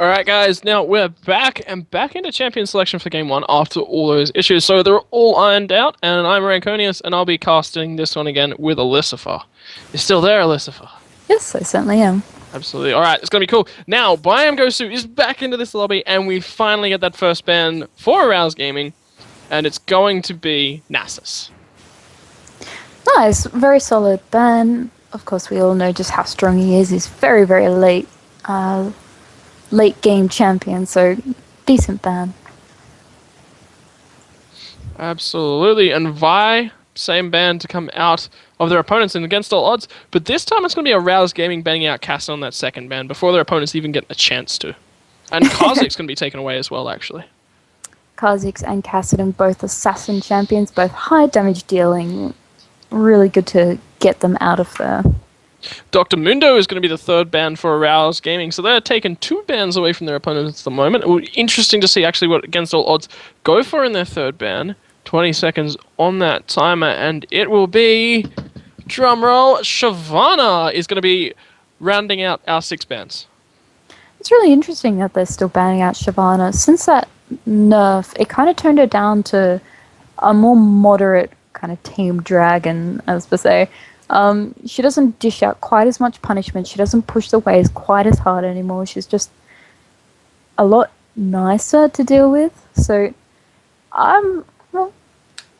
Alright guys, now we're back and back into champion selection for game one after all those issues. So they're all ironed out, and I'm Ranconius, and I'll be casting this one again with Elisifer. You're still there, Elisifer? Yes, I certainly am. Absolutely. Alright, it's gonna be cool. Now, Byam Gosu is back into this lobby, and we finally get that first ban for Arouse Gaming, and it's going to be Nasus. Nice, very solid ban. Of course, we all know just how strong he is. He's very, very late game champion, so decent ban. Absolutely. And Vi, same ban to come out of their opponents and against all odds. But this time it's going to be Arouse Gaming banning out Castle on that second ban before their opponents even get a chance to. And Kha'Zix's going to be taken away as well, actually. Kha'Zix and Kassadin, both assassin champions, both high damage dealing. Really good to get them out of there. Dr. Mundo is going to be the third ban for Arouse Gaming, so they're taking 2 bans away from their opponents at the moment. It will be interesting to see actually what Against All Odds go for in their third ban. 20 seconds on that timer, and it will be, drumroll, Shyvana is going to be rounding out our 6 bans. It's really interesting that they're still banning out Shyvana. Since that nerf, it kind of turned her down to a more moderate kind of team dragon, as per se. She doesn't dish out quite as much punishment. She doesn't push the waves quite as hard anymore. She's just a lot nicer to deal with. So, well,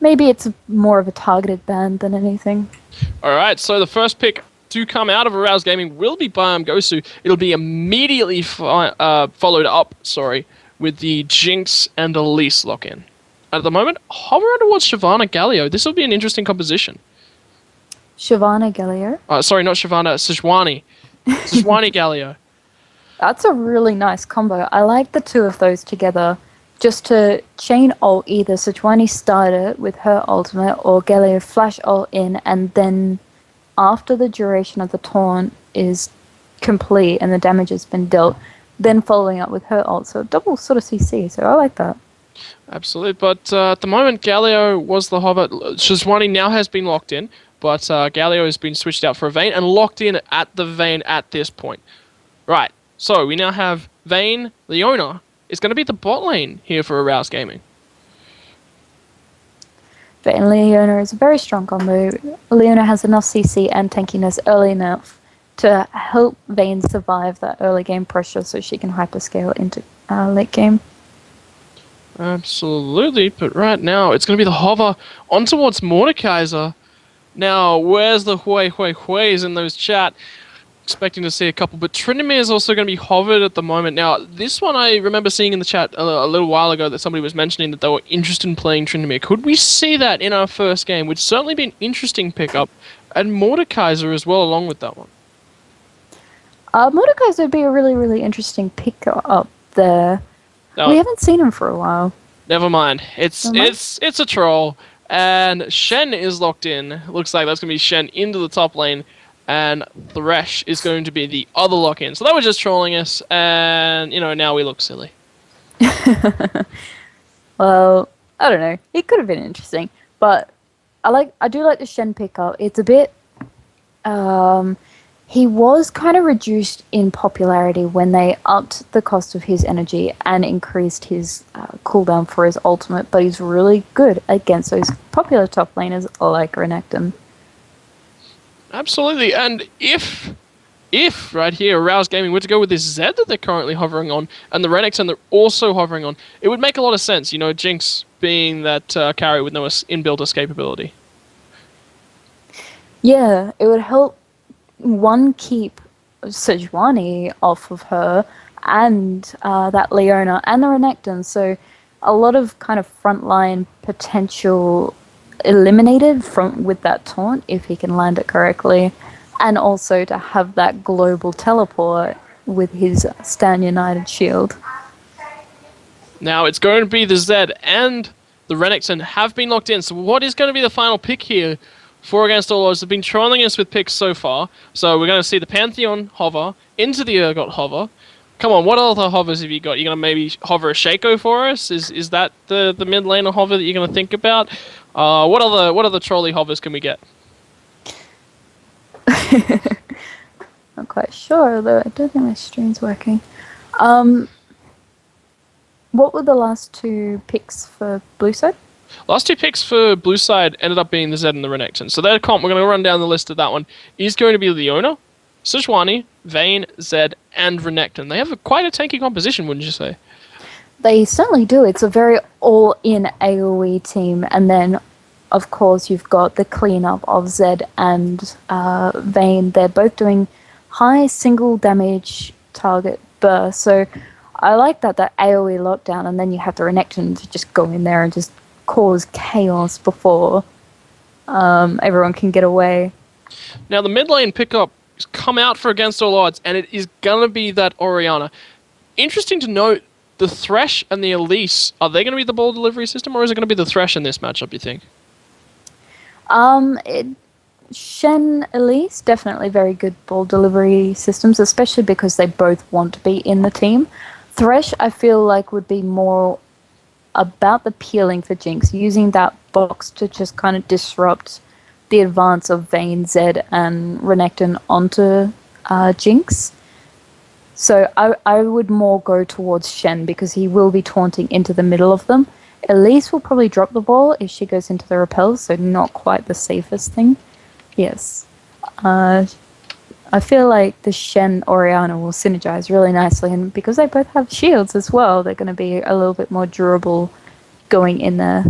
maybe it's more of a targeted ban than anything. Alright, so the first pick to come out of Arouse Gaming will be Byam Gosu. It'll be immediately followed up, with the Jinx and Elise lock-in. At the moment, hovering towards Shyvana Galio. This will be an interesting composition. Shyvana Galio? Sorry, not Shyvana, Sejuani. Sejuani Galio. That's a really nice combo. I like the two of those together. Just to chain ult either Sejuani starter with her ultimate or Galio flash ult in, and then after the duration of the taunt is complete and the damage has been dealt, then following up with her ult. So double sort of CC, so I like that. Absolutely, but at the moment, Galio was the hover. Sejuani now has been locked in, but Galio has been switched out for a Vayne and locked in at the Vayne at this point. Right, so we now have Vayne. Leona is going to be the bot lane here for Arouse Gaming. Vayne Leona is a very strong combo. Leona has enough CC and tankiness early enough to help Vayne survive that early game pressure so she can hyperscale into late game. Absolutely, but right now it's going to be the hover on towards Mordekaiser. Now, where's the Hue's in those chat? Expecting to see a couple, but Tryndamere is also going to be hovered at the moment. Now, this one I remember seeing in the chat a little while ago that somebody was mentioning that they were interested in playing Tryndamere. Could we see that in our first game? Would certainly be an interesting pickup, and Mordekaiser as well along with that one. Mordekaiser would be a really, really interesting pickup there. We haven't seen him for a while. Never mind. It's a troll. And Shen is locked in. Looks like that's going to be Shen into the top lane. And Thresh is going to be the other lock-in. So they were just trolling us. And, now we look silly. Well, I don't know. It could have been interesting. But I do like the Shen pickup. It's a bit... he was kind of reduced in popularity when they upped the cost of his energy and increased his cooldown for his ultimate, but he's really good against those popular top laners like Renekton. Absolutely, and if right here, Arouse Gaming were to go with this Zed that they're currently hovering on, and the Renekton they're also hovering on, it would make a lot of sense, Jinx being that carry with no inbuilt escapability. Yeah, it would help keep Sejuani off of her and that Leona and the Renekton, so a lot of kind of frontline potential eliminated with that taunt if he can land it correctly, and also to have that global teleport with his Stan United shield. Now it's going to be the Zed and the Renekton have been locked in, so what is going to be the final pick here? For Against All Odds have been trolling us with picks so far. So we're going to see the Pantheon hover into the Urgot hover. Come on, what other hovers have you got? You're going to maybe hover a Shaco for us? Is that the mid laner hover that you're going to think about? What other trolley hovers can we get? Not quite sure, although I don't think my stream's working. Um, what were the last two picks for blue side? Last two picks for blue side ended up being the Zed and the Renekton. So their comp, we're going to run down the list of that one, is going to be Leona, Sejuani, Vayne, Zed, and Renekton. They have quite a tanky composition, wouldn't you say? They certainly do. It's a very all-in AoE team, and then, of course, you've got the cleanup of Zed and Vayne. They're both doing high single damage target burst, so I like that AoE lockdown, and then you have the Renekton to just go in there and just cause chaos before everyone can get away. Now, the mid lane pickup has come out for Against All Odds, and it is going to be that Orianna. Interesting to note, the Thresh and the Elise, are they going to be the ball delivery system, or is it going to be the Thresh in this matchup, you think? Shen, Elise, definitely very good ball delivery systems, especially because they both want to be in the team. Thresh, I feel like, would be more about the peeling for Jinx, using that box to just kind of disrupt the advance of Vayne, Zed, and Renekton onto Jinx. So I would more go towards Shen because he will be taunting into the middle of them. Elise will probably drop the ball if she goes into the repel, so not quite the safest thing. Yes. I feel like the Shen Orianna will synergize really nicely, and because they both have shields as well, they're going to be a little bit more durable going in there.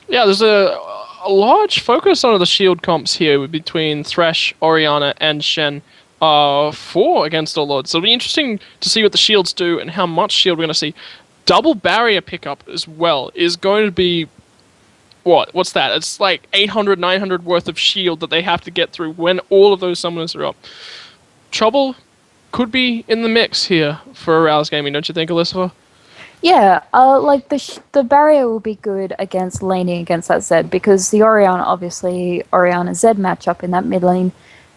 Yeah, there's a large focus on the shield comps here between Thresh, Orianna, and Shen. For Against All Odds. So it'll be interesting to see what the shields do and how much shield we're going to see. Double barrier pickup as well is going to be... What's that? It's like 800, 900 worth of shield that they have to get through when all of those summoners are up. Trouble could be in the mix here for Arouse Gaming, don't you think, Elizabeth? Yeah, like the barrier will be good against laning against that Zed, because the Orianna Zed matchup in that mid lane,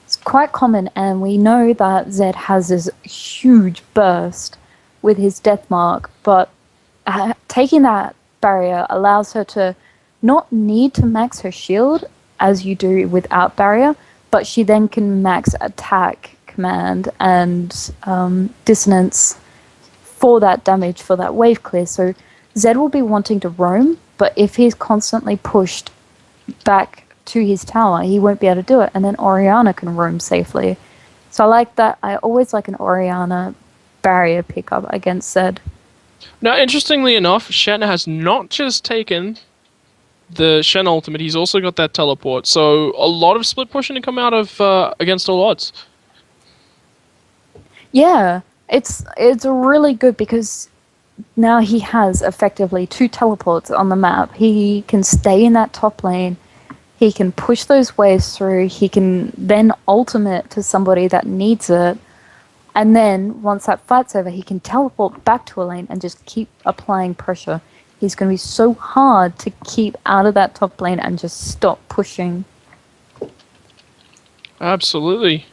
it's quite common, and we know that Zed has this huge burst with his death mark, but taking that barrier allows her to not need to max her shield as you do without barrier, but she then can max attack, command, and dissonance for that damage, for that wave clear. So Zed will be wanting to roam, but if he's constantly pushed back to his tower, he won't be able to do it, and then Orianna can roam safely. So I like that. I always like an Orianna barrier pickup against Zed. Now, interestingly enough, Shen has not just taken the Shen ultimate, he's also got that teleport. So a lot of split pushing to come out of Against All Odds. Yeah, it's really good because now he has effectively 2 teleports on the map. He can stay in that top lane. He can push those waves through. He can then ultimate to somebody that needs it. And then once that fight's over, he can teleport back to a lane and just keep applying pressure. He's going to be so hard to keep out of that top lane and just stop pushing. Absolutely.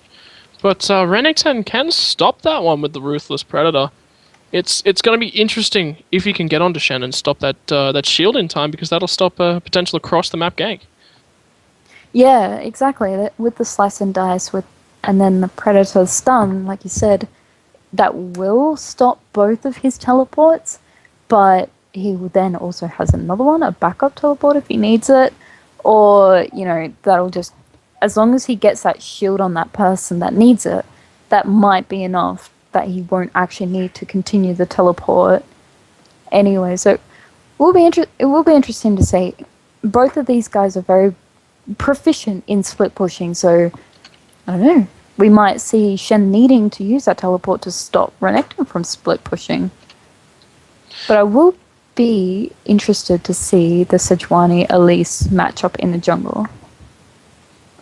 But Renekton can stop that one with the Ruthless Predator. It's going to be interesting if he can get onto Shen and stop that shield in time, because that'll stop a potential across the map gank. Yeah, exactly. With the slice and dice, and then the Predator stun, like you said, that will stop both of his teleports, but he then also has another one, a backup teleport if he needs it, or, that'll just, as long as he gets that shield on that person that needs it, that might be enough that he won't actually need to continue the teleport anyway. So it will be interesting to see. Both of these guys are very proficient in split pushing, so I don't know. We might see Shen needing to use that teleport to stop Renekton from split pushing. But I will be interested to see the Sejuani Elise matchup in the jungle.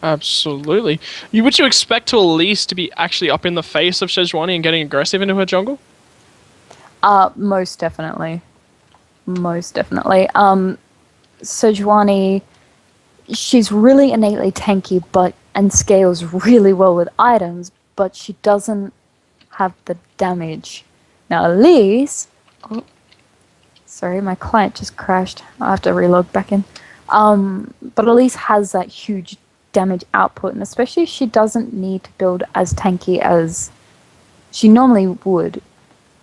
Absolutely. Would you expect to Elise to be actually up in the face of Sejuani and getting aggressive into her jungle? Most definitely. Most definitely. Sejuani, she's really innately tanky, and scales really well with items, but she doesn't have the damage. Now, Elise... Oh, sorry, my client just crashed. I have to relog back in. But Elise has that huge damage output, and especially if she doesn't need to build as tanky as she normally would,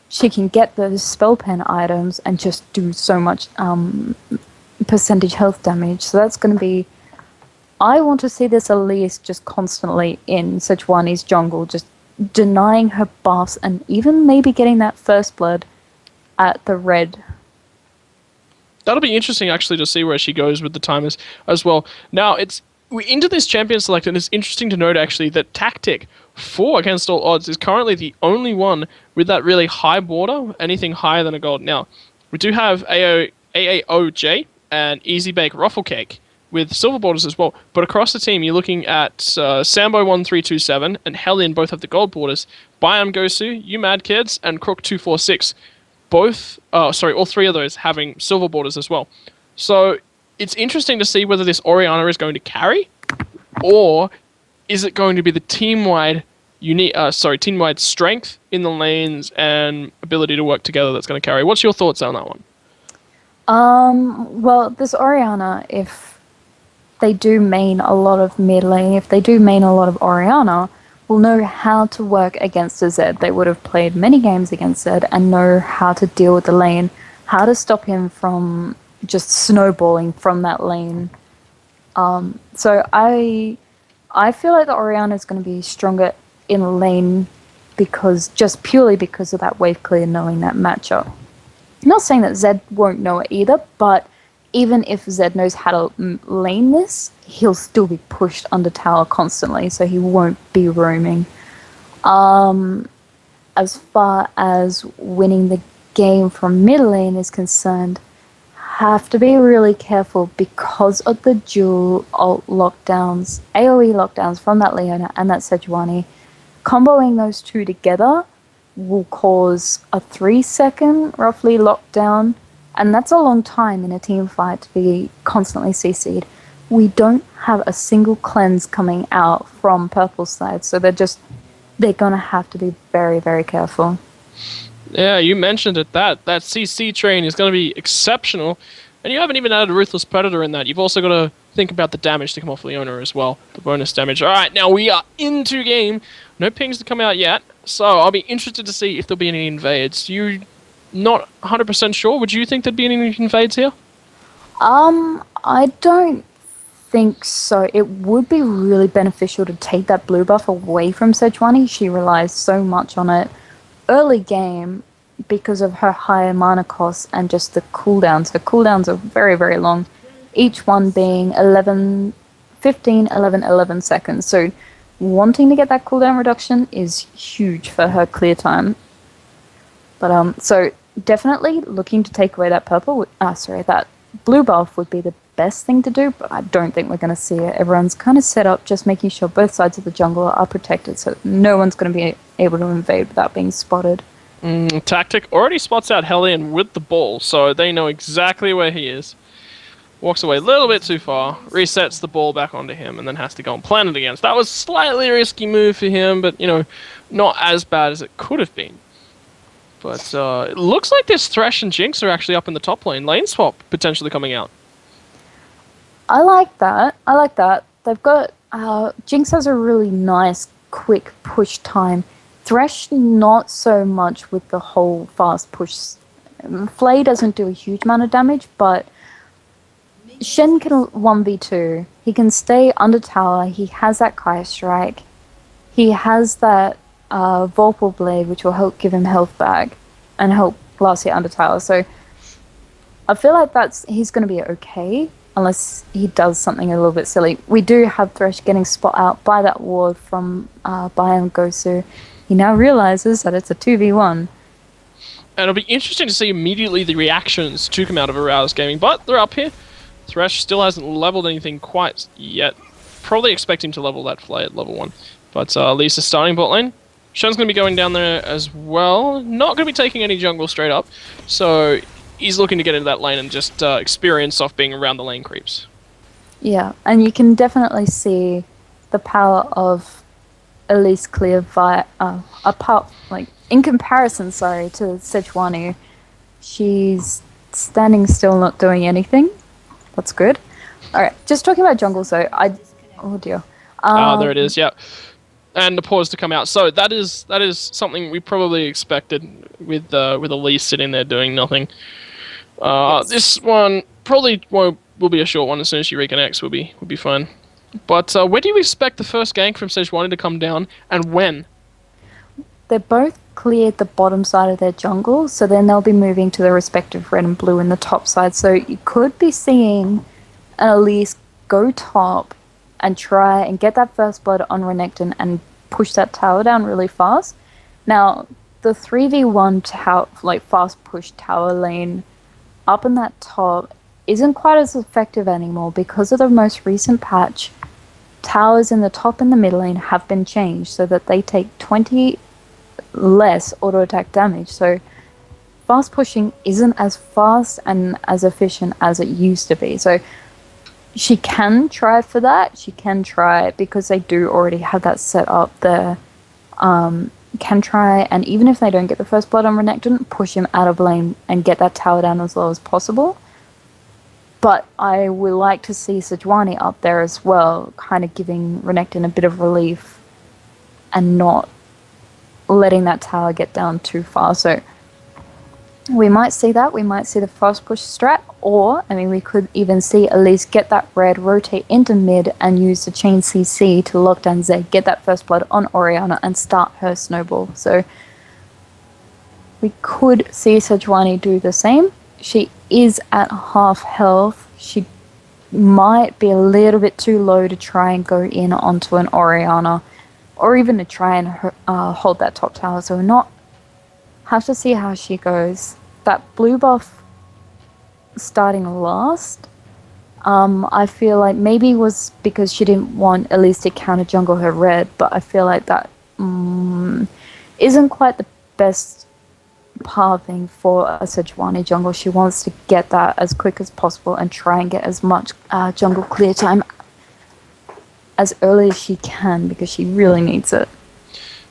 she can get those spell pen items and just do so much percentage health damage. So that's going to be... I want to see this Elise just constantly in Sejuani's jungle, just denying her buffs and even maybe getting that first blood at the red. That'll be interesting, actually, to see where she goes with the timers as well. Now, we're into this champion select, and it's interesting to note, actually, that Tactic, for Against All Odds, is currently the only one with that really high border, anything higher than a gold. Now, we do have AAOJ and Easy Bake Ruffle Cake with silver borders as well, but across the team, you're looking at Sambo1327 and Hellion both have the gold borders, Biam Gosu, You Mad Kids, and Crook246. All three of those having silver borders as well. So it's interesting to see whether this Orianna is going to carry, or is it going to be the team-wide strength in the lanes and ability to work together that's going to carry. What's your thoughts on that one? Well, this Orianna, if they do main a lot of mid lane, if they do main a lot of Orianna, will know how to work against a Zed. They would have played many games against Zed and know how to deal with the lane, how to stop him from just snowballing from that lane. So I feel like the Orianna is going to be stronger in lane purely because of that wave clear, knowing that matchup. I'm not saying that Zed won't know it either, but even if Zed knows how to lane this, he'll still be pushed under tower constantly, so he won't be roaming. As far as winning the game from mid lane is concerned, have to be really careful because of the dual ult lockdowns, AoE lockdowns from that Leona and that Sejuani. Comboing those two together will cause a 3-second roughly lockdown, and that's a long time in a team fight to be constantly CC'd. We don't have a single cleanse coming out from purple side, so they're gonna have to be very, very careful. Yeah, you mentioned it. That CC train is going to be exceptional, and you haven't even added Ruthless Predator in that. You've also got to think about the damage to come off Leona as well, the bonus damage. All right, now we are into game. No pings to come out yet, so I'll be interested to see if there'll be any invades. You not 100% sure? Would you think there'd be any invades here? I don't think so. It would be really beneficial to take that blue buff away from Sejuani. She relies so much on it early game because of her higher mana costs and just the cooldowns. Her cooldowns are very, very long, each one being 15, 11 seconds. So wanting to get that cooldown reduction is huge for her clear time. But so definitely looking to take away that that blue buff would be the best thing to do, but I don't think we're going to see it. Everyone's kind of set up, just making sure both sides of the jungle are protected, so no one's going to be able to invade without being spotted. Tactic already spots out Hellion with the ball, so they know exactly where he is. Walks away a little bit too far, resets the ball back onto him, and then has to go and plan it again. So that was a slightly risky move for him, but, not as bad as it could have been. But it looks like this Thresh and Jinx are actually up in the top lane. Lane swap potentially coming out. I like that. They've got... Jinx has a really nice, quick push time. Thresh, not so much with the whole fast push. Flay doesn't do a huge amount of damage, but Shen can 1v2. He can stay under tower. He has that Kaya Strike. He has that Vorpal Blade, which will help give him health back and help last hit under tower. So I feel like he's going to be okay, unless he does something a little bit silly. We do have Thresh getting spot out by that ward from Biam Gosu. He now realizes that it's a 2v1. And it'll be interesting to see immediately the reactions to come out of Arouse Gaming, but they're up here. Thresh still hasn't leveled anything quite yet. Probably expect him to level that Flay at level 1. But Lisa's starting bot lane. Shen's going to be going down there as well. Not going to be taking any jungle straight up. So he's looking to get into that lane and just experience off being around the lane creeps. Yeah, and you can definitely see the power of Elise Clear in comparison, to Sejuani. She's standing still, not doing anything. That's good. Alright, just talking about jungle, so oh dear. There it is, yeah. and the pause to come out. So that is something we probably expected with Elise sitting there doing nothing. Yes. This one probably will be a short one. As soon as she reconnects, we'll be fine. But where do you expect the first gank from Sejuani to come down, and when? They both cleared the bottom side of their jungle, so then they'll be moving to the respective red and blue in the top side. So you could be seeing Elise go top and try and get that first blood on Renekton and push that tower down really fast. Now, the 3v1 tower, like fast push tower lane up in that top isn't quite as effective anymore because of the most recent patch. Towers in the top and the mid lane have been changed so that they take 20 less auto attack damage. So fast pushing isn't as fast and as efficient as it used to be. So she can try for that. She can try because they do already have that set up there. Can try, and even if they don't get the first blood on Renekton, push him out of lane and get that tower down as low as possible. But I would like to see Sejuani up there as well, kind of giving Renekton a bit of relief and not letting that tower get down too far. So we might see that. We might see the fast push strat, or, I mean, we could even see Elise get that red, rotate into mid, and use the chain CC to lock down Zed, get that first blood on Orianna, and start her snowball. So we could see Sejuani do the same. She is at half health. She might be a little bit too low to try and go in onto an Orianna, or even to try and hold that top tower. So we're not... have to see how she goes. That blue buff starting last, I feel like maybe was because she didn't want Elise to counter jungle her red, but I feel like that isn't quite the best pathing for a Sejuani jungle. She wants to get that as quick as possible and try and get as much jungle clear time as early as she can because she really needs it.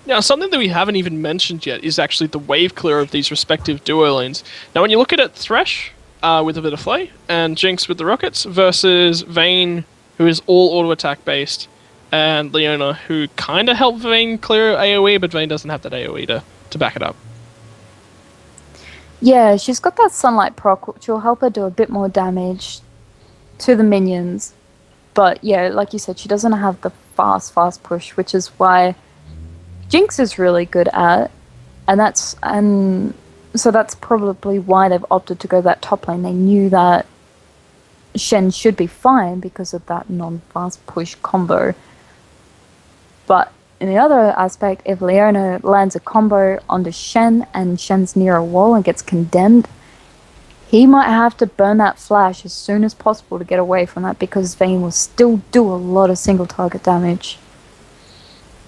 Now, something that we haven't even mentioned yet is actually the wave clear of these respective duo lanes. Now, when you look at it, Thresh with a bit of Flay and Jinx with the rockets versus Vayne, who is all auto attack based, and Leona, who kind of helped Vayne clear AoE, but Vayne doesn't have that AoE to back it up. Yeah, she's got that sunlight proc, which will help her do a bit more damage to the minions. But yeah, like you said, she doesn't have the fast push, which is why Jinx is really good at, and so that's probably why they've opted to go that top lane. They knew that Shen should be fine because of that non-fast push combo. But in the other aspect, if Leona lands a combo onto Shen and Shen's near a wall and gets condemned, he might have to burn that flash as soon as possible to get away from that because Vayne will still do a lot of single target damage.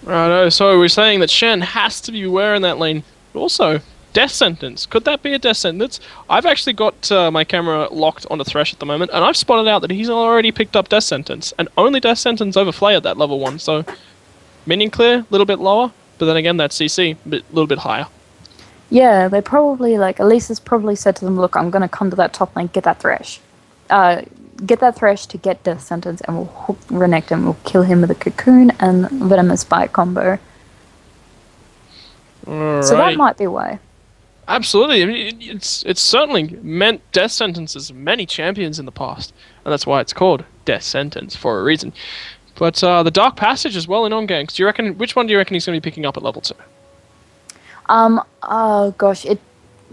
Righto, so we're saying that Shen has to be wearing that lane. Also, death sentence. Could that be a death sentence? I've actually got my camera locked onto Thresh at the moment, and I've spotted out that he's already picked up death sentence, and only death sentence over Flay at that level 1, so minion clear, a little bit lower, but then again, that CC, a little bit higher. Yeah, they probably, like, Elise has probably said to them, look, I'm going to come to that top lane, get that Thresh. Get that Thresh to get death sentence, and we'll hook Renekton, we'll kill him with a cocoon and venomous bite combo. Alright. So that might be why. Absolutely, I mean, it's certainly meant death sentences many champions in the past, and that's why it's called death sentence for a reason. But the Dark Passage as well in on ganks. Do you reckon, which one do you reckon he's going to be picking up at level 2? Oh gosh,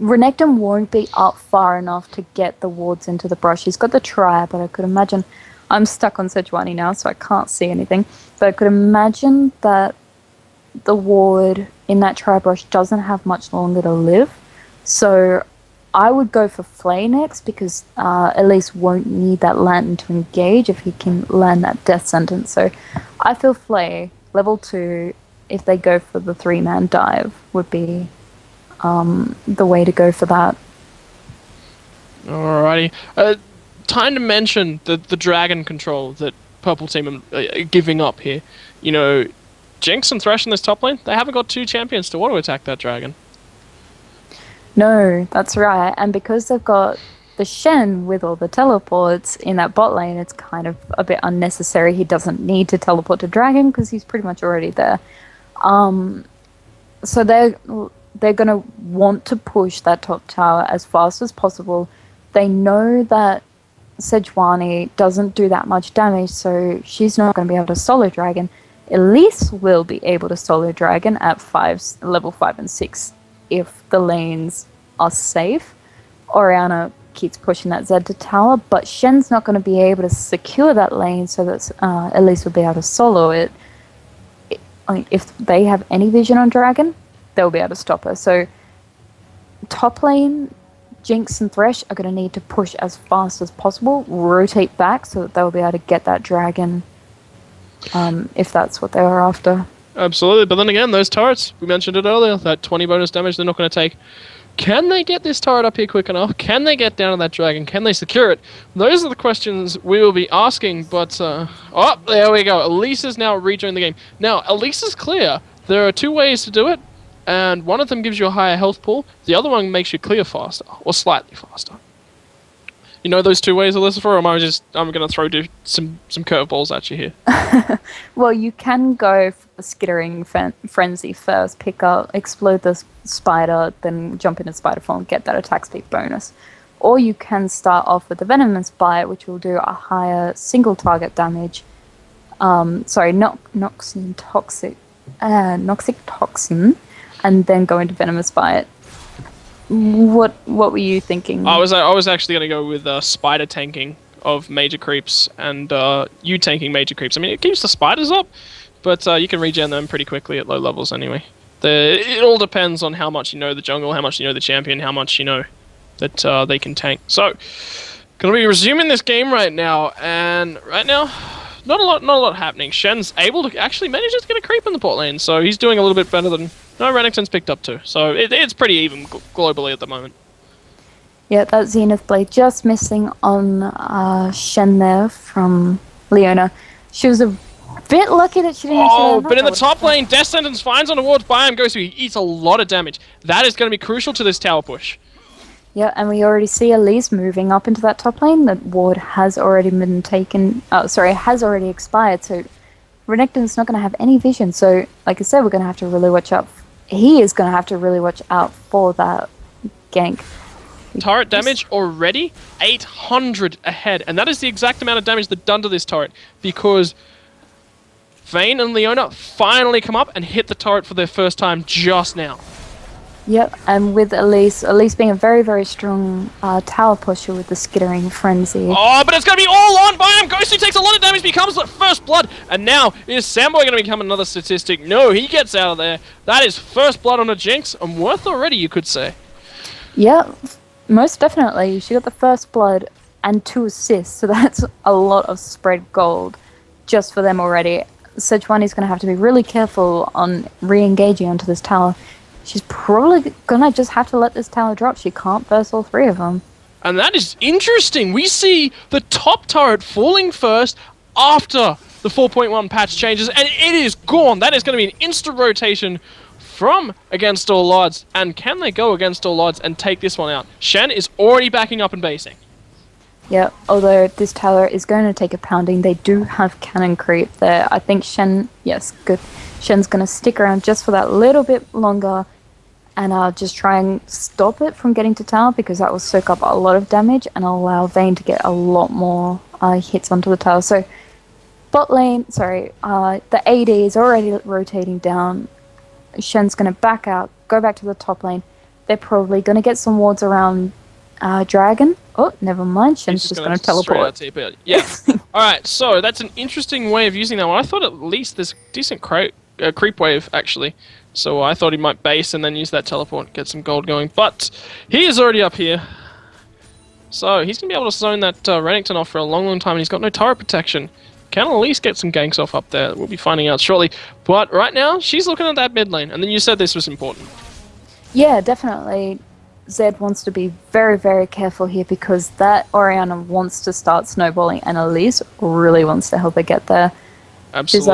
Renekton won't be up far enough to get the wards into the brush. He's got the try, but I could imagine... I'm stuck on Sejuani now, so I can't see anything. But I could imagine that the ward in that try brush doesn't have much longer to live. So I would go for Flay next, because Elise won't need that lantern to engage if he can land that death sentence. So I feel Flay, level 2, if they go for the 3-man dive, would be the way to go for that. Alrighty. Time to mention the dragon control that Purple Team are giving up here. You know, Jinx and Thresh in this top lane, they haven't got 2 champions to auto attack that dragon. No, that's right. And because they've got the Shen with all the teleports in that bot lane, it's kind of a bit unnecessary. He doesn't need to teleport to dragon because he's pretty much already there. So they're gonna want to push that top tower as fast as possible. They know that Sejuani doesn't do that much damage, so she's not going to be able to solo dragon. Elise will be able to solo dragon at level 5 and 6 if the lanes are safe. Oriana keeps pushing that Z to tower, but Shen's not going to be able to secure that lane so that Elise will be able to solo it. If they have any vision on dragon, they'll be able to stop her. So top lane, Jinx and Thresh are going to need to push as fast as possible, rotate back so that they'll be able to get that dragon if that's what they were after. Absolutely, but then again, those turrets, we mentioned it earlier, that 20 bonus damage they're not going to take. Can they get this turret up here quick enough? Can they get down to that dragon? Can they secure it? Those are the questions we will be asking, but... oh, there we go. Elise is now rejoined the game. Now, Elise is clear. There are two ways to do it, and one of them gives you a higher health pool. The other one makes you clear faster, or slightly faster. You know those two ways, Alyssa, or am I I'm going to throw some curveballs at you here? Well, you can go for the skittering frenzy first, explode the spider, then jump into spider form, get that attack speed bonus. Or you can start off with the venomous bite, which will do a higher single target damage. Noxic toxin, and then go into venomous bite. What were you thinking? I was actually going to go with spider tanking of major creeps and you tanking major creeps. I mean, it keeps the spiders up, but you can regen them pretty quickly at low levels anyway. It all depends on how much you know the jungle, how much you know the champion, how much you know that they can tank. So, going to be resuming this game right now, and right now, not a lot happening. Shen's able to actually manage to get a creep in the bot lane, so he's doing a little bit better than Renekton's picked up too. So it's pretty even globally at the moment. Yeah, that Zenith Blade just missing on Shen there from Leona. She was a bit lucky that she didn't actually... But in the top lane, Death Sentence finds on the wards, Biome goes through, he eats a lot of damage. That is going to be crucial to this tower push. Yeah, and we already see Elise moving up into that top lane. That ward has already been taken... has already expired, so Renekton's not going to have any vision. So, like I said, we're going to have to really watch out. He is going to have to really watch out for that gank. Turret damage already 800 ahead, and that is the exact amount of damage that's done to this turret because Vayne and Leona finally come up and hit the turret for their first time just now. Yep, and with Elise being a very, very strong tower pusher with the skittering frenzy. Oh, but it's going to be all on Biome. Ghostly takes a lot of damage, becomes the first blood, and now is Samboy going to become another statistic? No, he gets out of there. That is first blood on a Jinx, and worth already, you could say. Yeah, most definitely. She got the first blood and 2 assists, so that's a lot of spread gold just for them already. Sejuani's going to have to be really careful on re-engaging onto this tower. She's probably going to just have to let this tower drop. She can't burst all 3 of them. And that is interesting. We see the top turret falling first after the 4.1 patch changes, and it is gone. That is going to be an instant rotation from Against All Odds. And can they go Against All Odds and take this one out? Shen is already backing up and basing. Yeah, although this tower is going to take a pounding, they do have cannon creep there. I think Shen, yes, good. Shen's going to stick around just for that little bit longer and just try and stop it from getting to tower because that will soak up a lot of damage and allow Vayne to get a lot more hits onto the tower. So bot lane, the AD is already rotating down. Shen's going to back out, go back to the top lane. They're probably going to get some wards around Dragon. Oh, never mind. Shen's just going to teleport. Yeah. Alright, so that's an interesting way of using that one. I thought at least there's decent creep wave, actually. So I thought he might base and then use that teleport, get some gold going. But he is already up here. So he's going to be able to zone that Renekton off for a long, long time, and he's got no turret protection. Can at least get some ganks off up there. We'll be finding out shortly. But right now, she's looking at that mid lane. And then you said this was important. Yeah, definitely. Zed wants to be very, very careful here because that Oriana wants to start snowballing, and Elise really wants to help her get there. Absolutely.